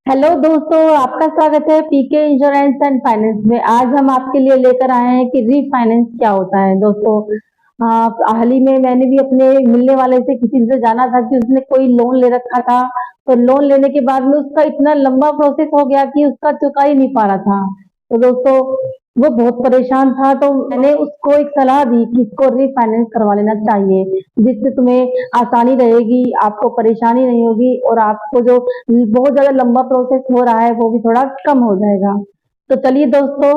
Hello दोस्तों, आपका स्वागत है पीके इंश्योरेंस एंड फाइनेंस में। आज हम आपके लिए लेकर आए हैं कि रीफाइनेंस क्या होता है। दोस्तों, हाल ही में मैंने भी अपने मिलने वाले से किसी से जाना था कि उसने कोई लोन ले रखा था। तो लोन लेने के बाद में उसका इतना लंबा प्रोसेस हो गया कि उसका चुका ही नहीं पा रहा था। तो दोस्तों, वो बहुत परेशान था। तो मैंने उसको एक सलाह दी कि इसको रीफाइनेंस करवा लेना चाहिए, जिससे तुम्हें आसानी रहेगी, आपको परेशानी नहीं होगी और आपको जो बहुत ज्यादा लंबा प्रोसेस हो रहा है वो भी थोड़ा कम हो जाएगा। तो चलिए दोस्तों,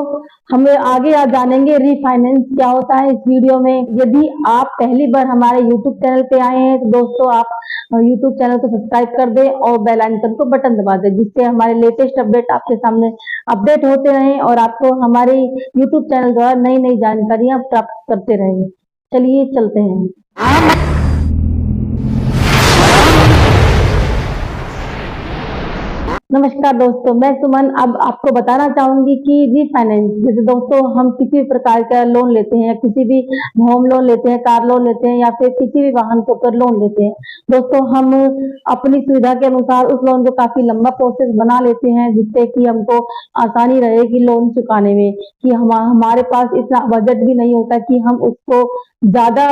हम आगे आज जानेंगे रीफाइनेंस क्या होता है इस वीडियो में। यदि आप पहली बार हमारे यूट्यूब चैनल पे आए हैं तो दोस्तों आप यूट्यूब चैनल को सब्सक्राइब कर दें और बेल आइकन को बटन दबा दें, जिससे हमारे लेटेस्ट अपडेट आपके सामने अपडेट होते रहें और आपको हमारे यूट्यूब चैनल द्वारा नई नई जानकारियां प्राप्त करते रहें। चलिए चलते हैं। नमस्कार दोस्तों, मैं सुमन अब आपको बताना चाहूंगी कि रीफाइनेंस जैसे दोस्तों हम किसी भी प्रकार का लोन लेते हैं, किसी भी होम लोन लेते हैं, कार लोन लेते हैं या फिर किसी भी वाहन के ऊपर लोन लेते हैं। दोस्तों, हम अपनी सुविधा के अनुसार उस लोन को काफी लंबा प्रोसेस बना लेते हैं, जिससे कि हमको आसानी रहेगी लोन चुकाने में। कि हमारे पास इतना बजट भी नहीं होता कि हम उसको ज्यादा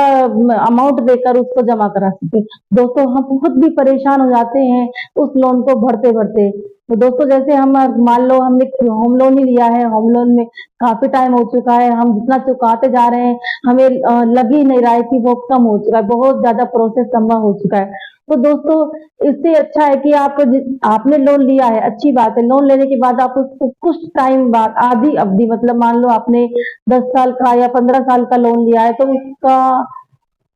अमाउंट देकर उसको जमा करा सके। दोस्तों, हम खुद भी परेशान हो जाते हैं उस लोन को भरते भरते। तो दोस्तों, जैसे हम मान लो हमने होम लोन ही लिया है, होम लोन में काफी टाइम हो चुका है, हम जितना चुकाते जा रहे हैं हमें लग ही नहीं रहा है कि वो कम हो चुका है, बहुत ज्यादा प्रोसेस लंबा हो चुका है। तो दोस्तों, इससे अच्छा है कि आपने लोन लिया है, अच्छी बात है। लोन लेने के बाद आप उसको कुछ टाइम बाद आधी अवधि, मतलब मान लो आपने 10 साल का या 15 साल का लोन लिया है, तो उसका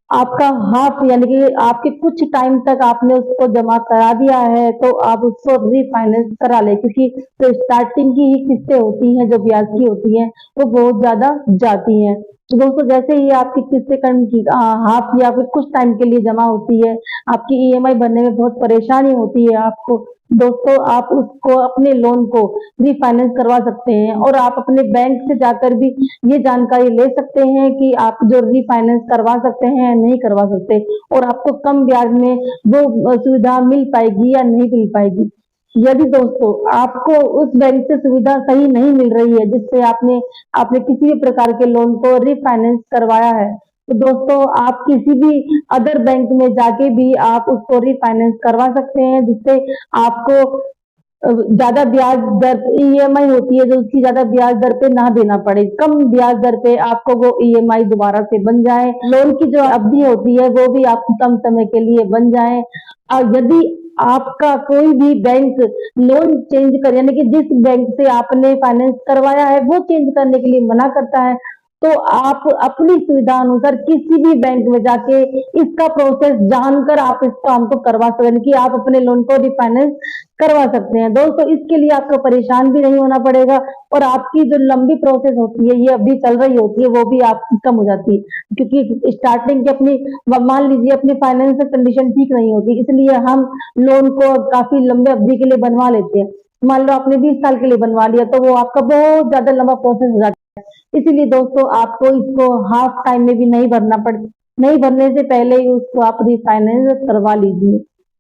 आपका हाफ यानी कि आपके कुछ टाइम तक आपने उसको जमा करा दिया है, तो आप उसको रीफाइनेंस करा ले, क्योंकि तो स्टार्टिंग की ही किस्तें होती हैं जो ब्याज की होती हैं वो बहुत ज्यादा जाती हैं। तो दोस्तों, जैसे ही आपकी किस्तें कम की हाफ या फिर कुछ टाइम के लिए जमा होती है, आपकी ईएमआई भरने में बहुत परेशानी होती है आपको। दोस्तों, आप उसको अपने लोन को रीफाइनेंस करवा सकते हैं और आप अपने बैंक से जाकर भी ये जानकारी ले सकते हैं कि आप जो रीफाइनेंस करवा सकते हैं या नहीं करवा सकते, और आपको कम ब्याज में वो सुविधा मिल पाएगी या नहीं मिल पाएगी। यदि दोस्तों आपको उस बैंक से सुविधा सही नहीं मिल रही है जिससे आपने आपने किसी भी प्रकार के लोन को रीफाइनेंस करवाया है, तो दोस्तों आप किसी भी अदर बैंक में जाके भी आप उसको रीफाइनेंस करवा सकते हैं, जिससे आपको ज्यादा ब्याज दर ईएमआई होती है जो उसकी ज्यादा ब्याज दर पे ना देना पड़े, कम ब्याज दर पे आपको वो ईएमआई दोबारा से बन जाए, लोन की जो अवधि होती है वो भी आपकी कम समय के लिए बन जाए। और यदि आपका कोई भी बैंक लोन चेंज कर यानी कि जिस बैंक से आपने फाइनेंस करवाया है वो चेंज करने के लिए मना करता है, तो आप अपनी सुविधा अनुसार किसी भी बैंक में जाके इसका प्रोसेस जानकर आप इस काम को करवा सकते हैं कि आप अपने लोन को रिफाइनेंस करवा सकते हैं। दोस्तों, इसके लिए आपको परेशान भी नहीं होना पड़ेगा और आपकी जो लंबी प्रोसेस होती है, ये अभी चल रही होती है, वो भी आपकी कम हो जाती है, क्योंकि स्टार्टिंग की अपनी मान लीजिए अपनी फाइनेंशियल कंडीशन ठीक नहीं होती, इसलिए हम लोन को काफी लंबे अवधि के लिए बनवा लेते हैं। मान लो आपने 20 साल के लिए बनवा लिया, तो वो आपका बहुत ज्यादा लंबा प्रोसेस हो जाता है। इसीलिए दोस्तों, आपको इसको हाफ टाइम में भी नहीं भरने से पहले ही उसको आप रिफाइनेंस करवा लीजिए।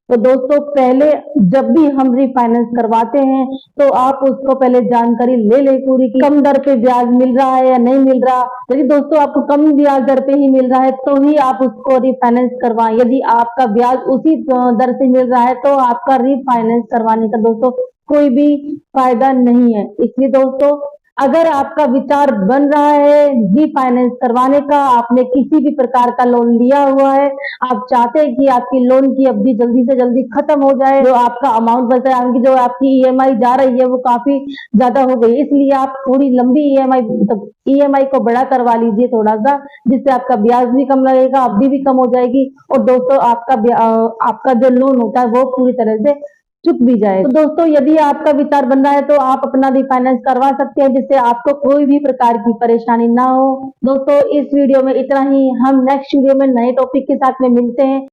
तो दोस्तों, पहले जब भी हम रिफाइनेंस करवाते हैं तो आप उसको पहले जानकारी ले लें पूरी कि कम दर पे ब्याज मिल रहा है या नहीं मिल रहा। यदि दोस्तों आपको कम ब्याज दर पे ही मिल रहा है तो ही आप उसको रिफाइनेंस करवाएं। यदि आपका ब्याज उसी दर से मिल रहा है तो आपका रिफाइनेंस करवाने का दोस्तों कोई भी फायदा नहीं है। इसलिए दोस्तों, अगर आपका विचार बन रहा है रीफाइनेंस करवाने का, आपने किसी भी प्रकार का लोन लिया हुआ है, आप चाहते हैं कि आपकी लोन की अवधि जल्दी से जल्दी खत्म हो जाए, जो आपका अमाउंट बचा है, यानी जो आपकी ईएमआई जा रही है वो काफी ज्यादा हो गई, इसलिए आप थोड़ी लंबी ईएमआई को बड़ा करवा लीजिए थोड़ा सा, जिससे आपका ब्याज भी कम लगेगा, अवधि भी कम हो जाएगी और दोस्तों आपका जो लोन होता है वो पूरी तरह से चुक भी जाए। तो दोस्तों, यदि आपका विचार बन रहा है तो आप अपना रिफाइनेंस करवा सकते हैं, जिससे आपको कोई भी प्रकार की परेशानी ना हो। दोस्तों, इस वीडियो में इतना ही। हम नेक्स्ट वीडियो में नए टॉपिक के साथ में मिलते हैं।